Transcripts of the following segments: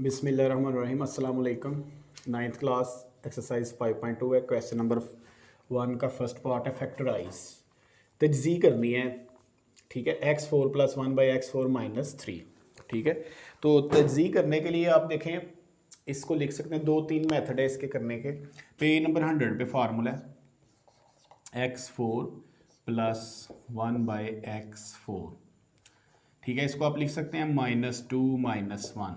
बिस्मिल्लाहिर्रहमानिर्रहीम अस्सलाम वालेकुम। 9th क्लास एक्सरसाइज 5.2 है। क्वेश्चन नंबर 1 का फर्स्ट पार्ट है फैक्टराइज। तजज़ी करनी है, ठीक है। x4 + 1/x4 - 3, ठीक है। तो तजज़ी करने के लिए आप देखें, इसको लिख सकते हैं, 2-3 मेथड है इसके करने के। पेज नंबर 100 पे फार्मूला है x4 + 1/x4, ठीक है। इसको आप लिख सकते हैं -2 - 1,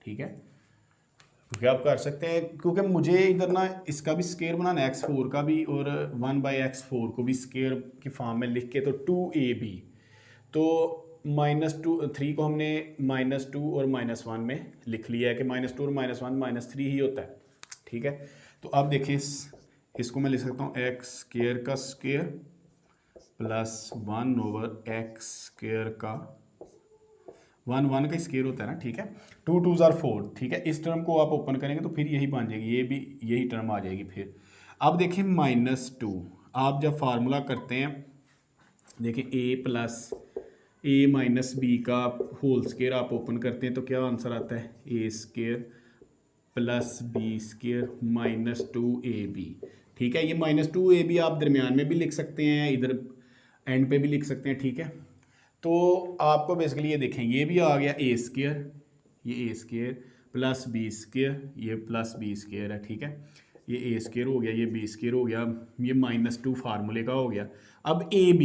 ठीक है। क्योंकि आप कर सकते हैं, क्योंकि मुझे इधर ना इसका भी स्केयर बनाना है, x4 का भी और 1/x4 को भी स्केयर की फॉर्म में लिख के, तो 2ab, तो -2 3 को हमने -2 और -1 में लिख लिया है कि -2 और -1 -3 ही होता है, ठीक है। तो अब देखिए इसको मैं लिख सकता हूँ x² का स्केयर + 1/x² का 1 का स्केयर होता है ना, ठीक है। 2 2 ज़ार 4, ठीक है। इस टर्म को आप ओपन करेंगे तो फिर यही बन जाएगी, ये भी यही टर्म आ जाएगी फिर। अब देखिए -2, आप जब फार्मूला करते हैं, देखिए a - b का होल स्केयर आप ओपन करते हैं तो क्या आंसर आता है, a² + b² - 2ab, ठीक है। ये -2ab आप दरमियान में भी लिख सकते हैं, इधर एंड पे भी लिख सकते हैं, ठीक है। तो आपको बेसिकली ये देखें, ये भी आ गया a², ये a² + b², ये +b² है, ठीक है। ये a² हो गया, ये b² हो गया, ये -2 फार्मूले का हो गया। अब ab,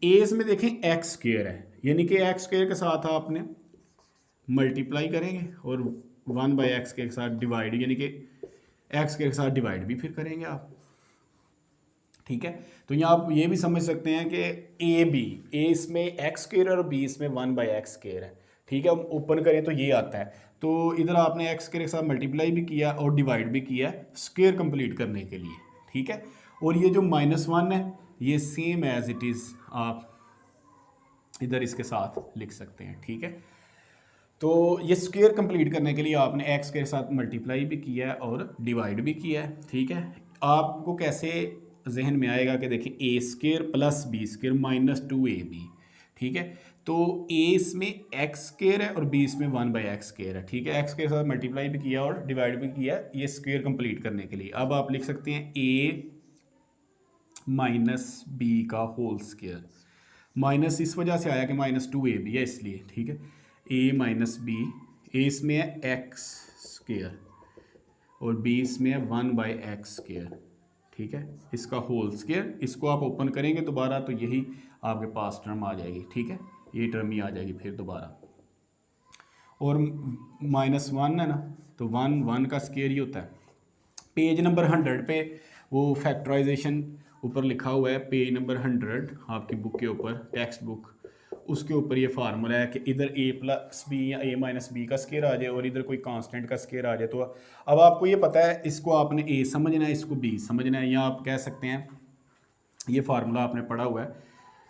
इसमें देखें x² है, यानी कि x² के साथ आपने मल्टीप्लाई करेंगे और 1/x के साथ डिवाइड, यानी कि x के साथ डिवाइड भी फिर करेंगे आप, ठीक है। तो यहाँ आप ये भी समझ सकते हैं कि a इसमें x² और b इसमें 1/x² है, ठीक है। हम ओपन करें तो ये आता है, तो इधर आपने x के साथ मल्टीप्लाई भी किया और डिवाइड भी किया स्क्वायर कंप्लीट करने के लिए, ठीक है। और ये जो -1 है, ये सेम एज इट इज़ आप इधर इसके साथ लिख सकते हैं, ठीक है। तो ये स्क्वायर कंप्लीट करने के लिए आपने x के साथ मल्टीप्लाई भी किया है और डिवाइड भी किया है, ठीक है। आपको कैसे जहन में आएगा कि देखिए a² + b² - 2ab, ठीक है। तो a इसमें x² है और b इसमें 1/x² है, ठीक है। x के साथ मल्टीप्लाई भी किया और डिवाइड भी किया ये स्क्वायर कंप्लीट करने के लिए। अब आप लिख सकते हैं a - b का होल स्क्वायर, माइनस इस वजह से आया कि -2ab है इसलिए, ठीक है। a - b, a इसमें है x² और b इसमें है 1/x², ठीक है। इसका होल स्क्वायर, इसको आप ओपन करेंगे दोबारा तो यही आपके पास टर्म आ जाएगी, ठीक है। ये टर्म ही आ जाएगी फिर दोबारा, और -1 है ना, तो 1 का स्क्वायर ही होता है। पेज नंबर 100 पे वो फैक्टराइजेशन ऊपर लिखा हुआ है, पेज नंबर 100 आपकी बुक के ऊपर, टेक्स्ट बुक, उसके ऊपर ये फार्मूला है कि इधर a + b या a - b का स्केयर आ जाए और इधर कोई कांस्टेंट का स्केयर आ जाए। तो अब आपको ये पता है, इसको आपने a समझना है, इसको b समझना है, या आप कह सकते हैं ये फार्मूला आपने पढ़ा हुआ है,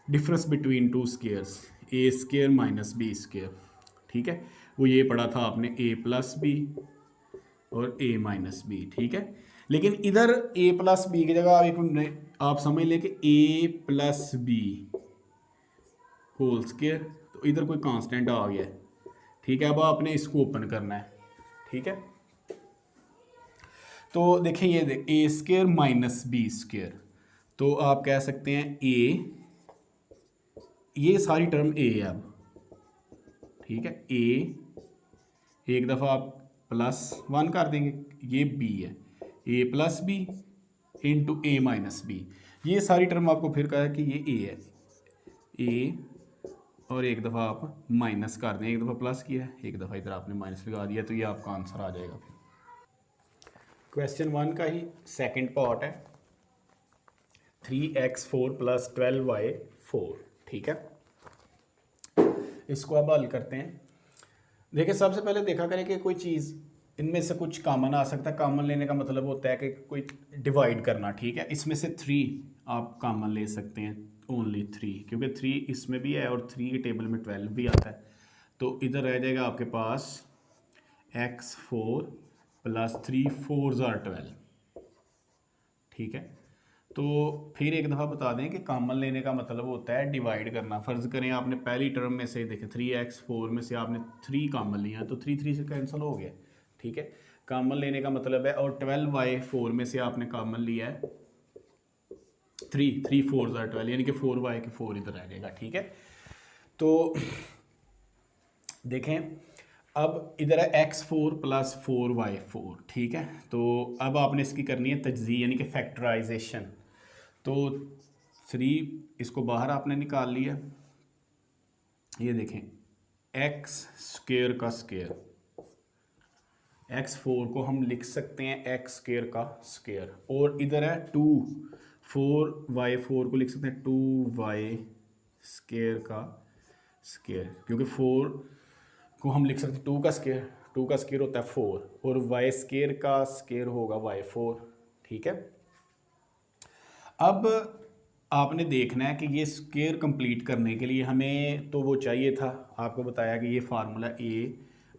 difference between two scares, a² - b², ठीक है। वो ये पढ़ा था आपने a + b और a - b, ठीक है। लेकिन इधर a + b की जगह आप समझ लें कि a + b होल स्क्वायर, तो इधर कोई कांस्टेंट आ गया है, ठीक है। अब आपने इसको ओपन करना है, ठीक है। तो देखिए ये a² - b², तो आप कह सकते हैं a, ये सारी टर्म a है अब, ठीक है। a एक दफ़ा आप +1 कर देंगे, ये b है, a + b × a - b, ये सारी टर्म आपको फिर कहा है कि ये a है, a, और एक दफ़ा आप माइनस कर दें, एक दफ़ा प्लस किया है, एक दफ़ा इधर आपने माइनस लगा दिया, तो ये आपका आंसर आ जाएगा। फिर क्वेश्चन 1 का ही सेकंड पार्ट है, 3x4 + 12y4, ठीक है। इसको अब हल करते हैं। देखिए सबसे पहले देखा करें कि कोई चीज़ इनमें से कुछ कॉमन आ सकता है। कॉमन लेने का मतलब होता है कि कोई डिवाइड करना, ठीक है। इसमें से 3 आप कॉमन ले सकते हैं, ओनली 3, क्योंकि 3 इसमें भी है और 3 की टेबल में 12 भी आता है। तो इधर रह जाएगा आपके पास x4 + 3 4 × 12, ठीक है। तो फिर एक दफ़ा बता दें कि कॉमन लेने का मतलब होता है डिवाइड करना। फ़र्ज़ करें आपने पहली टर्म में से देखें 3x4 में से आपने 3 कॉमन लिया तो 3 से कैंसिल हो गया, ठीक है। कॉमन लेने का मतलब है, और 12y4 में से आपने कॉमन लिया है 3 4 12, यानी कि 4y के 4 इधर आ जाएगा, ठीक है। तो देखें अब इधर है x4 + 4y4, ठीक है। तो अब आपने इसकी करनी है तजज़ी यानी कि फैक्टराइजेशन। तो 3 इसको बाहर आपने निकाल लिया, ये देखें x² का स्क्वायर, x4 को हम लिख सकते हैं x² का स्क्वायर, और इधर है 2 4y4 को लिख सकते हैं 2y² का स्क्वायर, क्योंकि 4 को हम लिख सकते हैं 2 का स्क्वायर, 2 का स्क्वायर होता है 4, और y² का स्क्वायर होगा y4, ठीक है। अब आपने देखना है कि ये स्क्वायर कंप्लीट करने के लिए हमें तो वो चाहिए था, आपको बताया कि ये फार्मूला a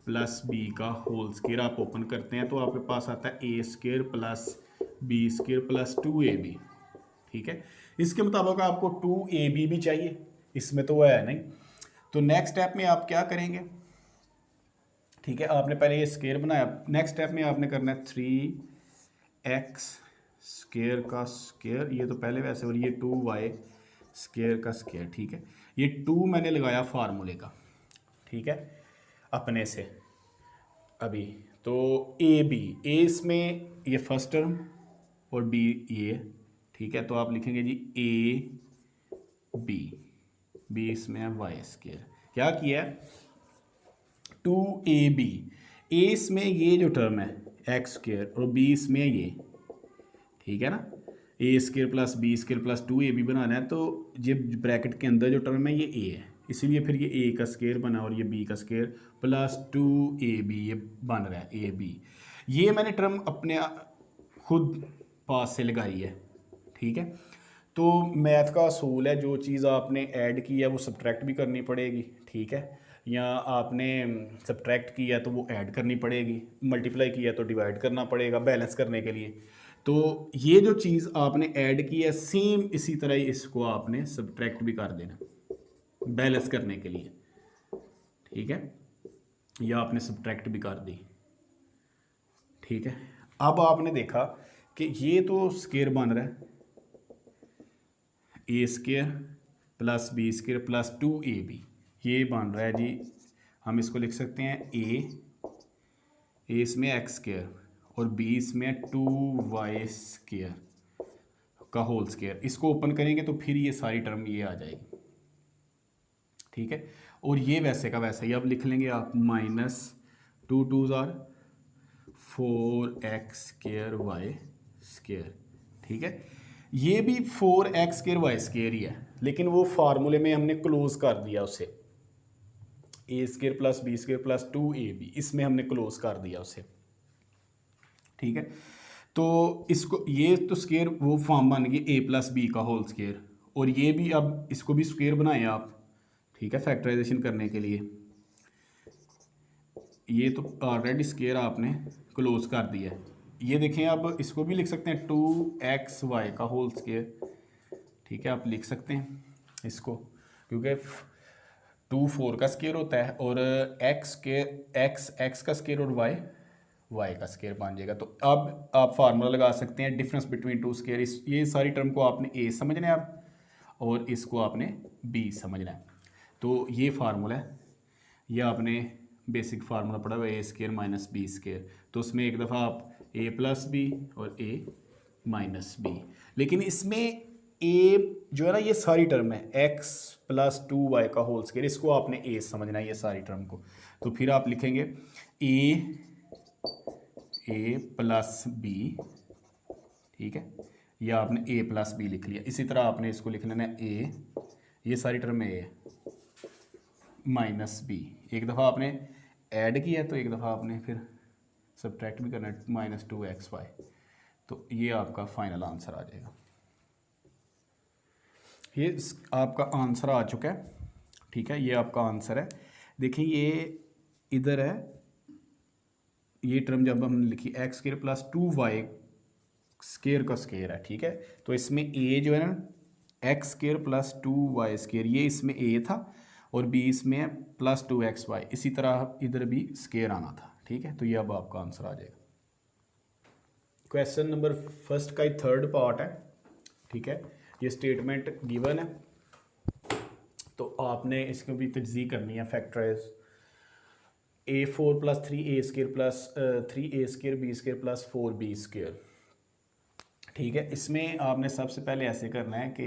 + b का होल स्क्वायर आप ओपन करते हैं तो आपके पास आता है a² + b² + 2ab, ठीक है। इसके मुताबिक आपको 2ab भी चाहिए, इसमें तो वो है नहीं। तो नेक्स्ट स्टेप में आप क्या करेंगे, ठीक है, आपने पहले ये स्क्वायर बनाया, नेक्स्ट स्टेप में आपने करना है 3x² का स्क्वायर, ये तो पहले वैसे, और ये 2y² का स्क्वायर, ठीक है। ये 2 मैंने लगाया फार्मूले का, ठीक है, अपने से अभी। तो ए बी, ए इसमें ये फर्स्ट टर्म और बी ये, ठीक है। तो आप लिखेंगे जी ए बी, बी इसमें है y², क्या किया है 2ab, ए इसमें ये जो टर्म है x² और b इसमें ये, ठीक है ना, a² + b² + 2ab बनाना है, तो ये ब्रैकेट के अंदर जो टर्म है ये a है, इसीलिए फिर ये a का स्क्वायर बना और ये b का स्क्वायर + 2ab ये बन रहा है ab। ये मैंने टर्म अपने खुद पास से लगाई है, ठीक है। तो मैथ का असूल है, जो चीज़ आपने ऐड की है वो सब्ट्रैक्ट भी करनी पड़ेगी, ठीक है, या आपने सब्ट्रैक्ट किया तो वो ऐड करनी पड़ेगी, मल्टीप्लाई किया तो डिवाइड करना पड़ेगा बैलेंस करने के लिए। तो ये जो चीज़ आपने ऐड की है सेम इसी तरह ही इसको आपने सब्ट्रैक्ट भी कर देना बैलेंस करने के लिए, ठीक है, या आपने सब्ट्रैक्ट भी कर दी, ठीक है। अब आपने देखा कि ये तो स्क्वायर बन रहा है a² + b² + 2ab, ये बन रहा है जी, हम इसको लिख सकते हैं a इसमें x² और b इसमें 2y² का होल स्क्वायर। इसको ओपन करेंगे तो फिर ये सारी टर्म ये आ जाएगी, ठीक है। और ये वैसे का वैसे ही अब लिख लेंगे आप -2 2s are 4x² y², ठीक है। ये भी 4x² y² ही है, लेकिन वो फार्मूले में हमने क्लोज कर दिया उसे, a² + b² + 2ab, इसमें हमने क्लोज कर दिया उसे, ठीक है। तो इसको ये तो स्क्वायर वो फॉर्म बन गई a + b का होल स्क्वायर, और ये भी अब इसको भी स्क्वायर बनाए आप, ठीक है, फैक्टराइजेशन करने के लिए। ये तो ऑलरेडी स्क्वायर आपने क्लोज कर दिया है, ये देखें, अब इसको भी लिख सकते हैं 2xy का होल स्क्वायर, ठीक है, आप लिख सकते हैं इसको, क्योंकि 2 4 का स्क्वायर होता है, और x का स्क्वायर और y का स्क्वायर बन जाएगा। तो अब आप फार्मूला लगा सकते हैं डिफरेंस बिटवीन 2 स्क्वायर, ये सारी टर्म को आपने a समझना है आप, और इसको आपने b समझना है। तो ये फार्मूला है, ये आपने बेसिक फार्मूला पढ़ा हुआ a² - b², तो उसमें एक दफ़ा आप a + b और a - b, लेकिन इसमें a जो है ना, ये सारी टर्म है x + 2y का होल स्क्वायर, इसको आपने a समझना है ये सारी टर्म को। तो फिर आप लिखेंगे a + b, ठीक है, या आपने a + b लिख लिया। इसी तरह आपने इसको लिख लेना है a, ये सारी टर्म a है, -b, एक दफ़ा आपने ऐड किया तो एक दफ़ा आपने फिर सब्ट्रैक्ट भी करना है, -2xy। तो ये आपका फाइनल आंसर आ जाएगा, ये आपका आंसर आ चुका है, ठीक है, ये आपका आंसर है। देखिए ये इधर है, ये टर्म जब हमने लिखी x² + 2y स्केयर का स्केयर है, ठीक है। तो इसमें ए जो है ना x square plus 2y square, ये इसमें ए था और बी इसमें है प्लस 2xy, इसी तरह इधर भी स्केयर आना था, ठीक है। तो ये अब आपका आंसर आ जाएगा। क्वेश्चन नंबर फर्स्ट का ही थर्ड पार्ट है, ठीक है। ये स्टेटमेंट गिवन है तो आपने इसको भी तजज़ीह करनी है। Factorise a4 plus 3a square plus 3a square b square plus 4b square, ठीक है। इसमें आपने सबसे पहले ऐसे करना है कि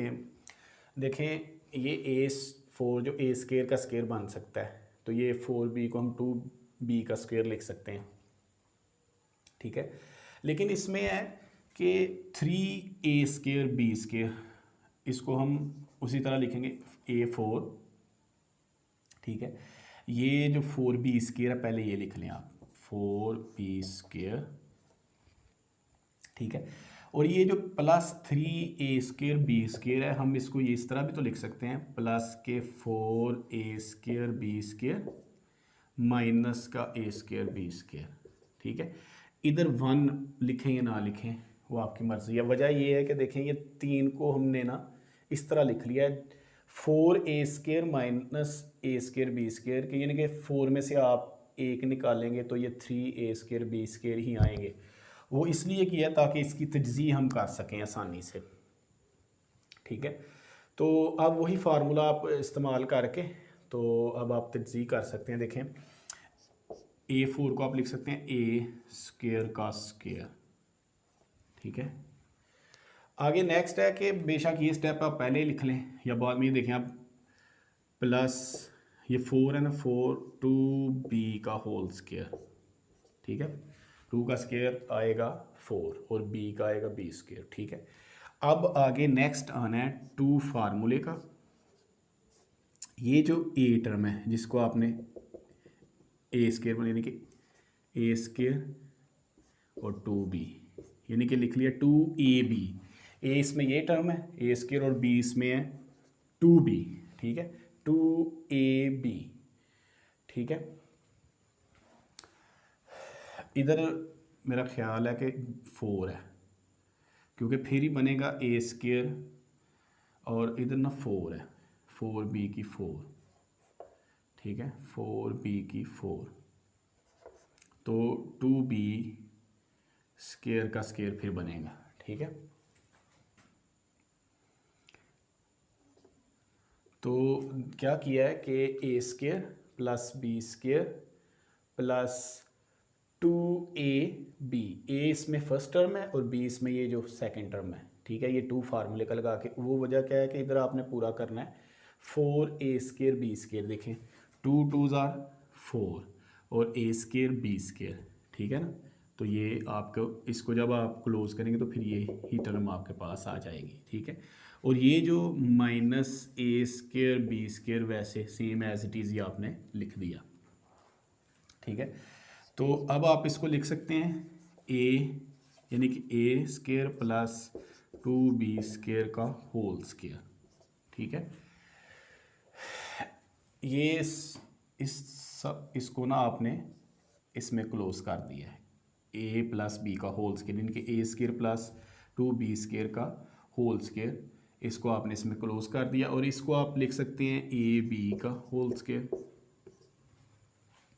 देखें ये a4 जो a स्केयर का स्केयर बन सकता है, तो ये 4b को हम 2b का स्केयर लिख सकते हैं, ठीक है। लेकिन इसमें है कि 3a स्केयर b स्केयर, इसको हम उसी तरह लिखेंगे a4, ठीक है। ये जो 4b स्केयर है पहले ये लिख लें आप 4b स्केयर, ठीक है। और ये जो plus 3a square b square है, हम इसको ये इस तरह भी तो लिख सकते हैं प्लस के 4a square b square minus का a स्केयर बी स्केयर, ठीक है। इधर 1 लिखें या ना लिखें वो आपकी मर्ज़ी है। वजह ये है कि देखें ये 3 को हमने ना इस तरह लिख लिया है 4a square minus a square b square के, यानी कि 4 में से आप 1 निकालेंगे तो ये 3a स्केयर बी स्केयर ही आएंगे। वो इसलिए किया ताकि इसकी तजज़ीह हम कर सकें आसानी से, ठीक है। तो अब वही फार्मूला आप इस्तेमाल करके तो अब आप तजज़ीह कर सकते हैं। देखें a4 को आप लिख सकते हैं a स्केयर का स्केयर, ठीक है। आगे नेक्स्ट है कि बेशक ये स्टेप आप पहले ही लिख लें या बाद में, देखें आप प्लस ये 4 है ना 4 2b का होल स्केयर, ठीक है। 2 का स्केयर आएगा 4 और b का आएगा b स्केयर, ठीक है। अब आगे नेक्स्ट आना है 2 फार्मूले का। ये जो a टर्म है जिसको आपने a स्केयर में यानी कि a स्केयर और 2b यानी कि लिख लिया 2ab, a इसमें ये टर्म है a स्केयर और b इसमें है 2b, ठीक है 2ab, ठीक है। इधर मेरा ख्याल है कि 4 है क्योंकि फिर ही बनेगा a स्केयर और इधर ना 4 है 4b की 4, ठीक है 4b की 4, तो 2b स्केयर का स्केयर फिर बनेगा, ठीक है। तो क्या किया है कि a square plus b square plus 2ab, a इसमें फर्स्ट टर्म है और b इसमें ये जो सेकंड टर्म है, ठीक है। ये 2 फार्मूले का लगा के, वो वजह क्या है कि इधर आपने पूरा करना है 4a स्केयर b स्केयर, देखें 2 2s आर 4 और a स्केयर b स्केयर, ठीक है ना। तो ये आपको इसको जब आप क्लोज करेंगे तो फिर ये ही टर्म आपके पास आ जाएगी, ठीक है। और ये जो minus a square b square वैसे सेम एज इट इज़ ये आपने लिख दिया, ठीक है। तो अब आप इसको लिख सकते हैं a यानी कि a square plus 2b square का होल स्केयर, ठीक है। ये इसको ना आपने इसमें क्लोज कर दिया है a प्लस b का होल स्केयर यानी कि a square plus 2b square का होल स्केयर, इसको आपने इसमें क्लोज कर दिया और इसको आप लिख सकते हैं a b का होल स्केयर।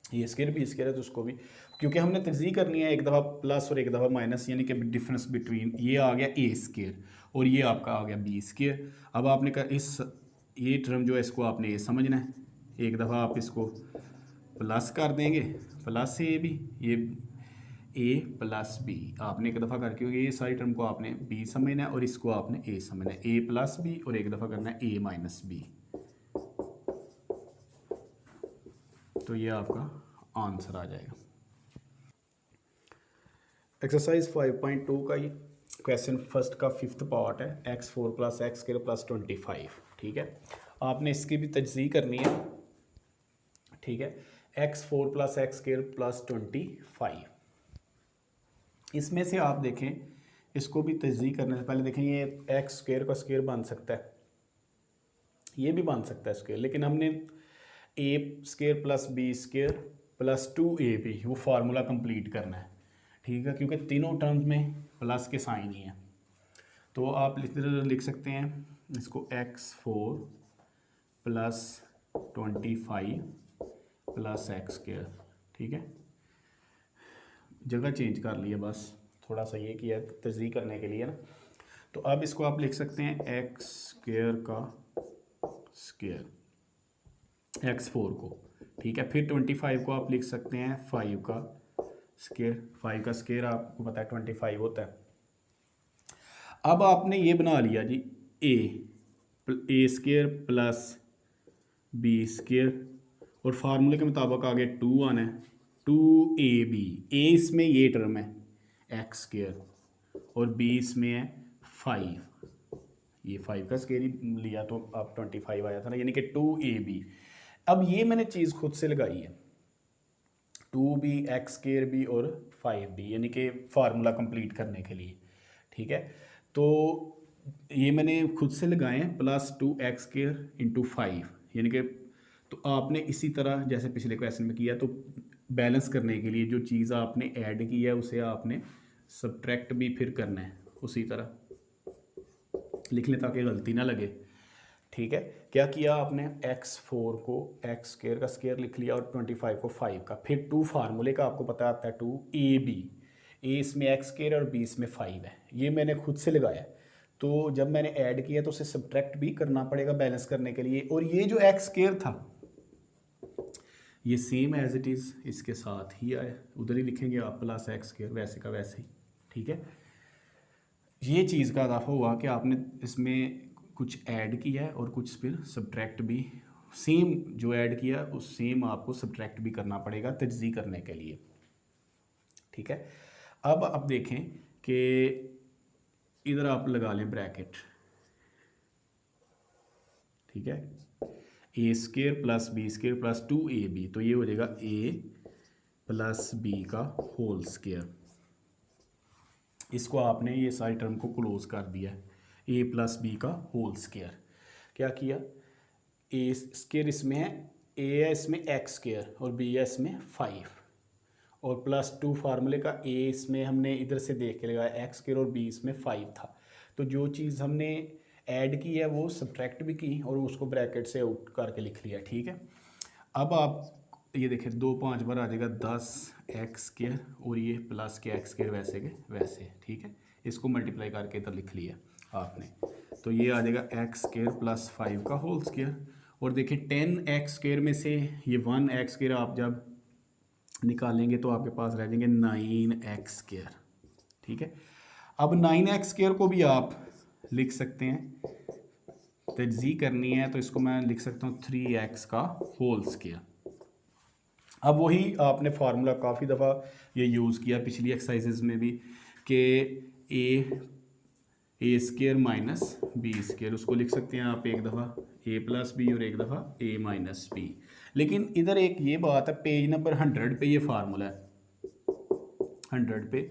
ये स्केयर भी स्केयर है तो उसको भी, क्योंकि हमने तजज़ीह करनी है एक दफ़ा प्लस और एक दफ़ा माइनस, यानी कि डिफरेंस बिटवीन, ये आ गया a स्केयर और ये आपका आ गया b स्केयर। अब आपने कहा इस ये टर्म जो है इसको आपने ये समझना है, एक दफ़ा आप इसको प्लस कर देंगे प्लस a b, ये a प्लस b आपने एक दफ़ा करके ये सारी टर्म को आपने b समझना है और इसको आपने a समझना है, a प्लस b और एक दफ़ा करना है a माइनस b, तो ये आपका आंसर आ जाएगा। एक्सरसाइज 5.2 का ये क्वेश्चन फर्स्ट का 5th पार्ट है x4 plus x square plus 25, ठीक है। आपने इसकी भी तजज़ीह करनी है, ठीक है। x4 plus x square plus 25, इसमें से आप देखें इसको भी तजज़ीह करने से पहले देखें ये एक्स स्क्वायर का स्क्वायर बन सकता है, ये भी बन सकता है स्क्वायर, लेकिन हमने a square plus b square plus 2ab वो फार्मूला कंप्लीट करना है, ठीक है, क्योंकि तीनों टर्म्स में प्लस के साइन ही है। तो आप लिख सकते हैं इसको x4 plus 25 plus x square. ठीक है, जगह चेंज कर लिया बस, थोड़ा सा ये किया तस्दीक करने के लिए ना। तो अब इसको आप लिख सकते हैं एक्स स्क्वायर का स्क्वायर x4 को। ठीक है, फिर 25 को आप लिख सकते हैं 5 का स्क्वायर। 5 का स्क्वायर आपको पता है 25 होता है। अब आपने ये बना लिया जी ए स्क्वायर प्लस बी स्क्वायर, और फार्मूले के मुताबिक आगे 2 आना है, 2ab। ए इसमें ये टर्म है एक्स स्क्वायर, और बी इसमें है 5। ये 5 का स्क्वायर ही लिया तो आप 25 आया था ना, यानी कि 2ab। अब ये मैंने चीज़ खुद से लगाई है, 2b एक्स स्क्वायर भी और 5b, यानी कि फार्मूला कंप्लीट करने के लिए। ठीक है, तो ये मैंने खुद से लगाए हैं प्लस 2x स्क्वायर इंटू 5, यानी कि तो आपने इसी तरह जैसे पिछले क्वेश्चन में किया, तो बैलेंस करने के लिए जो चीज़ आपने ऐड की है उसे आपने सब्ट्रैक्ट भी फिर करना है, उसी तरह लिख लें ताकि गलती ना लगे। ठीक है, क्या किया आपने, x4 को एक्स स्क्वायर का स्क्वायर लिख लिया और 25 को 5 का, फिर 2 फार्मूले का आपको पता आता है 2ab। ए इसमें एक्स स्क्वायर और बी इसमें 5 है, ये मैंने खुद से लगाया। तो जब मैंने ऐड किया तो उसे सब्ट्रैक्ट भी करना पड़ेगा बैलेंस करने के लिए। और ये जो एक्स स्क्वायर था ये सेम एज इट इज़ इसके साथ ही आया, उधर ही लिखेंगे आप प्लस एक्स स्क्वायर, वैसे का वैसे ही। ठीक है, ये चीज़ का इजाफा हुआ कि आपने इसमें कुछ ऐड किया है और कुछ फिर सब्ट्रैक्ट भी, सेम जो ऐड किया उस सेम आपको सब्ट्रैक्ट भी करना पड़ेगा तजज़ी करने के लिए। ठीक है, अब आप देखें कि इधर आप लगा लें ब्रैकेट। ठीक है, A square plus B square plus 2ab, तो ये हो जाएगा a प्लस बी का होल स्क्वायर। इसको आपने ये सारी टर्म को क्लोज कर दिया, a प्लस बी का होल स्क्वायर। क्या किया, ए स्क्वायर इसमें है, a है इसमें एक्स स्क्वायर और b है इसमें 5, और प्लस 2 फार्मूले का a इसमें हमने इधर से देख के लगाया एक्स स्क्वायर और b इसमें 5 था। तो जो चीज़ हमने ऐड की है वो सब्ट्रैक्ट भी की और उसको ब्रैकेट से आउट करके लिख लिया। ठीक है, अब आप ये देखें 2 5 बार आ जाएगा 10 एक्स स्क्वायर और ये प्लस के एक्स स्क्वायर वैसे के वैसे। ठीक है, इसको मल्टीप्लाई करके इधर लिख लिया आपने, तो ये आ जाएगा एक्स स्क्वायर प्लस 5 का होल स्क्वायर। और देखिए 10 एक्स स्क्वायर में से ये 1 एक्स स्क्वायर आप जब निकालेंगे तो आपके पास रह जाएंगे 9 एक्स स्क्वायर। ठीक है, अब 9 एक्स स्क्वायर को भी आप लिख सकते हैं, तजज़ी करनी है तो इसको मैं लिख सकता हूँ 3x का होल स्क्वायर। अब वही आपने फार्मूला काफ़ी दफ़ा ये यूज़ किया पिछली एक्सरसाइजेज में भी कि ए स्क्वायर माइनस बी स्क्वायर, उसको लिख सकते हैं आप एक दफ़ा a प्लस बी और एक दफ़ा a माइनस बी। लेकिन इधर एक ये बात है, पेज नंबर 100 पे ये फार्मूला है, 100 पे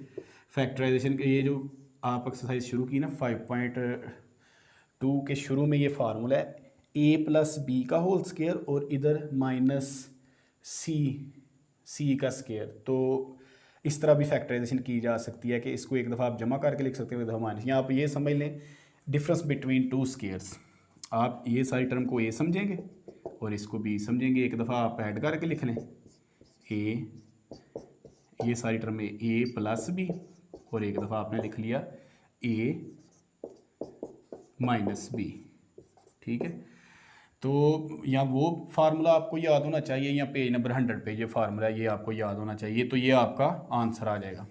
फैक्टराइजेशन के ये जो आप एक्सरसाइज शुरू की ना 5.2 के शुरू में ये फार्मूला है a प्लस बी का होल स्क्वायर और इधर माइनस सी का स्क्वायर। तो इस तरह भी फैक्टराइजेशन की जा सकती है कि इसको एक दफ़ा आप जमा करके लिख सकते हो, एक दफ़ा माइनस। यहाँ आप ये समझ लें डिफरेंस बिटवीन 2 स्क्वायर्स, आप ये सारी टर्म को a समझेंगे और इसको b समझेंगे, एक दफ़ा आप ऐड करके लिख लें ये सारी टर्म में a प्लस बी और एक दफ़ा आपने लिख लिया a माइनस बी। ठीक है, तो यहाँ वो फार्मूला आपको याद होना चाहिए, या पेज नंबर 100 पे ये फार्मूला ये आपको याद होना चाहिए, तो ये आपका आंसर आ जाएगा।